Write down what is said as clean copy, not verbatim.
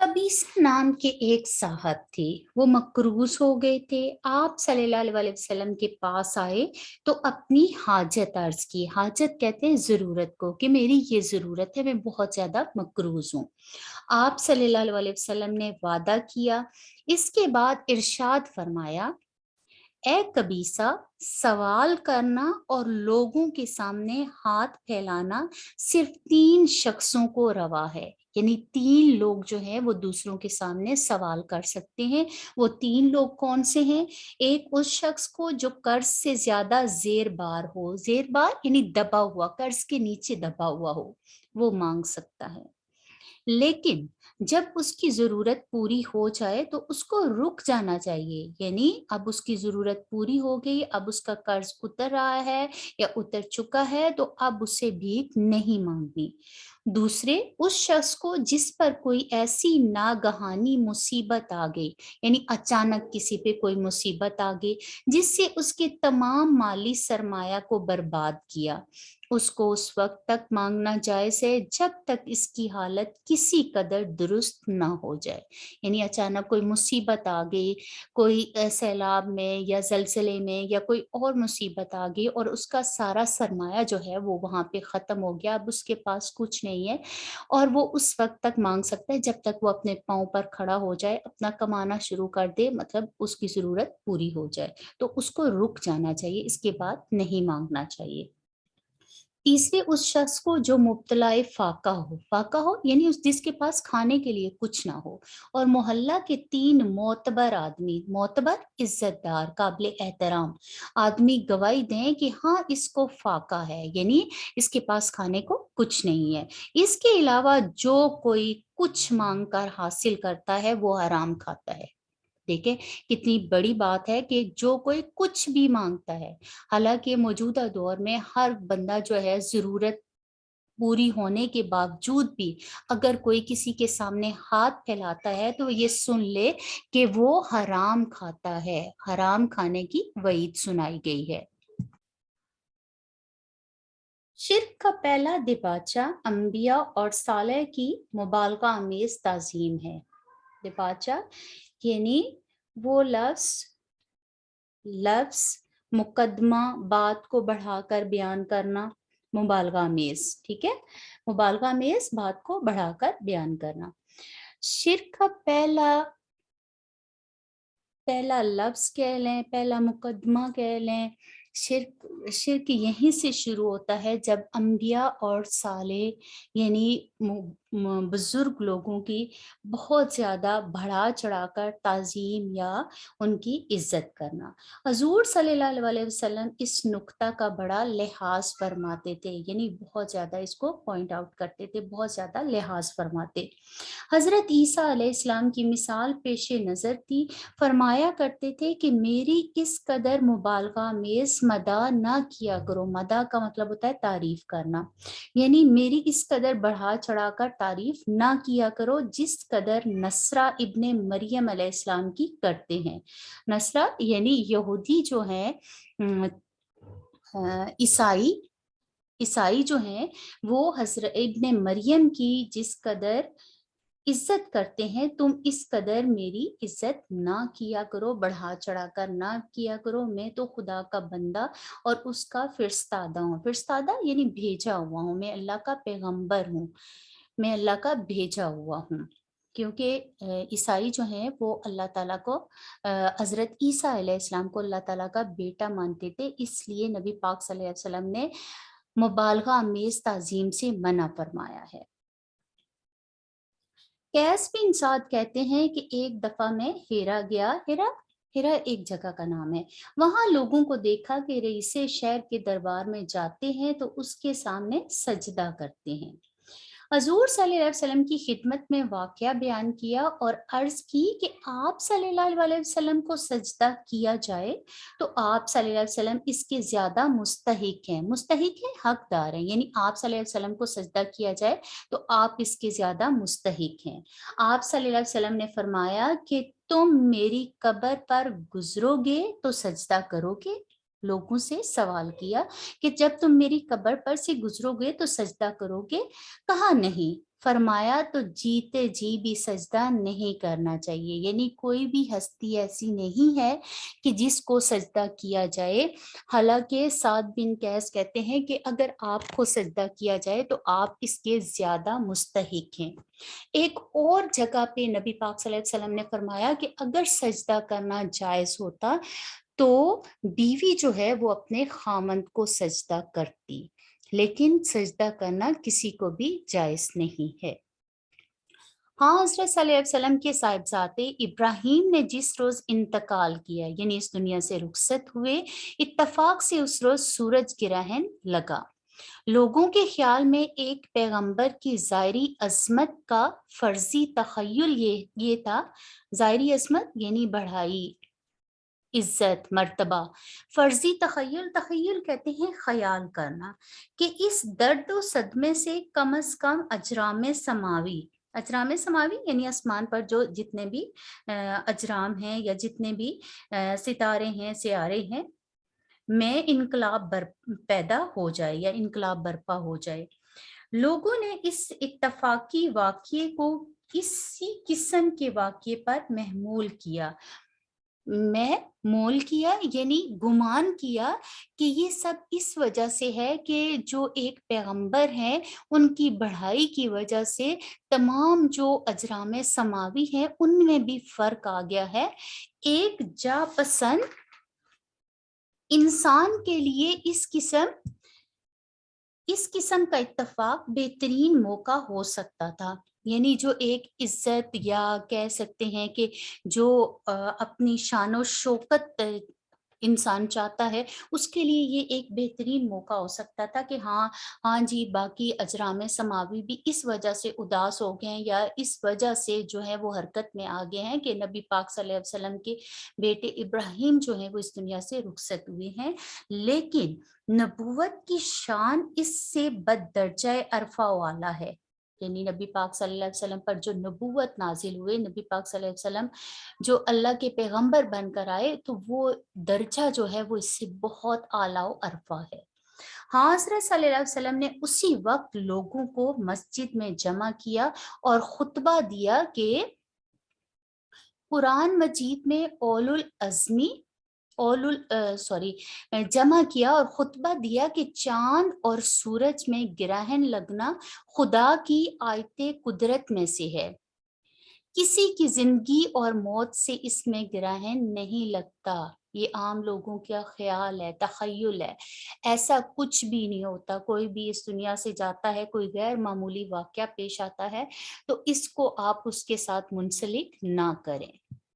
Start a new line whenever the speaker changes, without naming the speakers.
कबीसा नाम के एक साहब थे। वो मकरूज हो गए थे। आप सल्लल्लाहु अलैहि वसल्लम के पास आए तो अपनी हाजत अर्ज की। हाजत कहते हैं जरूरत को, कि मेरी ये जरूरत है, मैं बहुत ज्यादा मकरूज हूँ। आप सल्लल्लाहु अलैहि वसल्लम ने वादा किया। इसके बाद इरशाद फरमाया, ए कबीसा, सवाल करना और लोगों के सामने हाथ फैलाना सिर्फ 3 शख्सों को रवा है। यानी 3 लोग जो है वो दूसरों के सामने सवाल कर सकते हैं। वो 3 लोग कौन से हैं? एक उस शख्स को जो कर्ज से ज्यादा जेर बार हो, जेर बार यानी दबा हुआ, कर्ज के नीचे दबा हुआ हो, वो मांग सकता है। लेकिन जब उसकी जरूरत पूरी हो जाए तो उसको रुक जाना चाहिए। यानी अब उसकी जरूरत पूरी हो गई, अब उसका कर्ज उतर रहा है या उतर चुका है, तो अब उसे भीख नहीं मांगनी। दूसरे, उस शख्स को जिस पर कोई ऐसी नागहानी मुसीबत आ गई, यानी अचानक किसी पे कोई मुसीबत आ गई जिससे उसके तमाम माली सरमाया को बर्बाद किया, उसको उस वक्त तक मांगना जायज है जब तक इसकी हालत किसी कदर दुरुस्त ना हो जाए। यानी अचानक कोई मुसीबत आ गई, कोई सैलाब में या जलजले में या कोई और मुसीबत आ गई और उसका सारा सरमाया जो है वो वहां पे खत्म हो गया, अब उसके पास कुछ नहीं है, और वो उस वक्त तक मांग सकता है जब तक वो अपने पांव पर खड़ा हो जाए, अपना कमाना शुरू कर दे, मतलब उसकी जरूरत पूरी हो जाए। तो उसको रुक जाना चाहिए, इसके बाद नहीं मांगना चाहिए। तीसरे, उस शख्स को जो मुब्तलाए फाका हो, फाका हो यानी उस जिसके पास खाने के लिए कुछ ना हो, और मोहल्ला के 3 मोतबर आदमी, मोतबर इज्जतदार काबिल एहतराम आदमी गवाही दें कि हाँ इसको फाका है, यानी इसके पास खाने को कुछ नहीं है। इसके अलावा जो कोई कुछ मांग कर हासिल करता है वो हराम खाता है। देखें कितनी बड़ी बात है कि जो कोई कुछ भी मांगता है। हालांकि मौजूदा दौर में हर बंदा जो है जरूरत पूरी होने के बावजूद भी अगर कोई किसी के सामने हाथ फैलाता है तो ये सुन ले कि वो हराम खाता है, हराम खाने की वईद सुनाई गई है। शिर्क का पहला दिबाचा अंबिया और सालेह की मुबालगा आमेज ताजीम है। दिबाचा यानी वो लफ्ज मुकदमा, बात को बढ़ाकर बयान करना, मुबालगा मेज, ठीक है, मुबालगा मेज बात को बढ़ाकर बयान करना। शिर्क का पहला पहला लफ्ज कह लें, पहला मुकदमा कह लें। शिर्क शिर्क यहीं से शुरू होता है जब अंबिया और साले यानी बुजुर्ग लोगों की बहुत ज्यादा बढ़ा चढ़ाकर ताजीम या उनकी इज्जत करना। हजूर सल्लल्लाहु अलैहि वसल्लम इस नुक्ता का बड़ा लिहाज फरमाते थे, यानी बहुत ज्यादा इसको पॉइंट आउट करते थे, बहुत ज्यादा लिहाज फरमाते। हजरत ईसा अलैहिस्सलाम की मिसाल पेश नजर थी। फरमाया करते थे कि मेरी इस कदर मुबालगा मेज मदा ना किया करो। मदा का मतलब होता है तारीफ करना, यानी मेरी इस कदर बढ़ा चढ़ाकर तारीफ ना किया करो जिस कदर नसरा इब्ने मरियम अलैहिस्सलाम की करते हैं। नसरा यानी यहूदी जो है, ईसाई, ईसाई जो हैं वो हजरत इब्ने मरियम की जिस कदर इज्जत करते हैं, तुम इस कदर मेरी इज्जत ना किया करो, बढ़ा चढ़ाकर ना किया करो। मैं तो खुदा का बंदा और उसका फिरस्तादा हूँ। फिरस्तादा यानी भेजा हुआ हूँ, मैं अल्लाह का पैगंबर हूँ, मैं अल्लाह का भेजा हुआ हूँ। क्योंकि ईसाई जो हैं वो अल्लाह ताला को, हजरत ईसा अलैहिस्सलाम को अल्लाह ताला का बेटा मानते थे, इसलिए नबी पाक सल्लल्लाहु अलैहि वसल्लम ने मुबालगा अमेज ताजीम से मना फरमाया है। कैस बिन साद कहते हैं कि एक दफा मैं हेरा गया। हेरा हेरा एक जगह का नाम है। वहां लोगों को देखा कि रईसे शहर के दरबार में जाते हैं तो उसके सामने सजदा करते हैं। हजूर सल्लल्लाहु अलैहि वसल्लम की खिदमत में वाकया बयान किया और अर्ज की कि आप सल्लल्लाहु अलैहि वसल्लम को सजदा किया जाए तो आप सल्लल्लाहु अलैहि वसल्लम इसके ज्यादा मुस्तहिक हैं। मुस्तहिक है, हकदार हैं, यानी आप सल्लल्लाहु अलैहि वसल्लम को सजदा किया जाए तो आप इसके ज्यादा मुस्तहिक हैं। आप सल्लल्लाहु अलैहि वसल्लम ने फरमाया कि तुम मेरी कब्र पर गुजरोगे तो सजदा करोगे, लोगों से सवाल किया कि जब तुम मेरी कब्र पर से गुजरोगे तो सजदा करोगे? कहा नहीं। फरमाया तो जीते जी भी सजदा नहीं करना चाहिए, यानी कोई भी हस्ती ऐसी नहीं है कि जिसको सजदा किया जाए। हालांकि साद बिन कैस कहते हैं कि अगर आपको सजदा किया जाए तो आप इसके ज्यादा मुस्तहिक हैं। एक और जगह पे नबी पाक सल्लल्लाहु अलैहि वसल्लम ने फरमाया कि अगर सजदा करना जायज होता तो बीवी जो है वो अपने खामंद को सजदा करती, लेकिन सजदा करना किसी को भी जायज नहीं है। हाँ, हज़रत सल्लल्लाहु अलैहि वसल्लम के साहिबजादे इब्राहीम ने जिस रोज इंतकाल किया, यानी इस दुनिया से रुखसत हुए, इत्तफाक से उस रोज सूरज ग्रहण लगा। लोगों के ख्याल में एक पैगंबर की ज़ाहिरी अज़मत का फर्जी तख़य्युल ये था। ज़ाहिरी अज़मत यानी बढ़ाई, इज्जत, मर्तबा। फर्जी तख़य्युल, तख़य्युल कहते हैं ख्याल करना, कि इस दर्द व सदमे से कम अज कम अजराम समावी, अजराम समावी यानी आसमान पर जो जितने भी अजराम हैं या जितने भी सितारे हैं, सियारे हैं, में इनकलाब पैदा हो जाए या इनकलाब बर्पा हो जाए। लोगों ने इस इत्तफाकी वाक़ये को इसी किस्म के वाक़ये पर महमूल किया। मैं मोल किया यानी गुमान किया कि ये सब इस वजह से है कि जो एक पैगंबर हैं उनकी बढ़ाई की वजह से तमाम जो अजराम समावी हैं उनमें भी फर्क आ गया है। एक जा पसंद इंसान के लिए इस किस्म का इत्तफाक बेहतरीन मौका हो सकता था, यानी जो एक इज्जत या कह सकते हैं कि जो अपनी शान शौकत इंसान चाहता है, उसके लिए ये एक बेहतरीन मौका हो सकता था कि हाँ हाँ जी, बाकी अजराम समावी भी इस वजह से उदास हो गए हैं या इस वजह से जो है वो हरकत में आ गए हैं कि नबी पाक सल्लल्लाहु अलैहि वसल्लम के बेटे इब्राहिम जो है वो इस दुनिया से रुखसत हुए हैं। लेकिन नबूवत की शान इससे बददर्जा अरफा वाला है, यानी नबी पाक सल्लल्लाहु अलैहि वसल्लम पर जो नबूवत नाजिल हुए, नबी पाक सल्लल्लाहु अलैहि वसल्लम जो अल्लाह के पैगंबर बनकर आए, तो वो दर्जा जो है वो इससे बहुत आला व अरफा है। हाँ, हज़रत सल्लल्लाहु अलैहि वसल्लम ने उसी वक्त लोगों को मस्जिद में जमा किया और खुतबा दिया कि कुरान मजीद में औलुल अज़मी जमा किया और खुतबा दिया कि चांद और सूरज में ग्रहण लगना खुदा की आयते कुदरत में से है। किसी की जिंदगी और मौत से इसमें ग्रहण नहीं लगता। ये आम लोगों का ख्याल है, तखय्युल है, ऐसा कुछ भी नहीं होता। कोई भी इस दुनिया से जाता है, कोई गैर मामूली वाकया पेश आता है तो इसको आप उसके साथ मुंसलिक ना करें।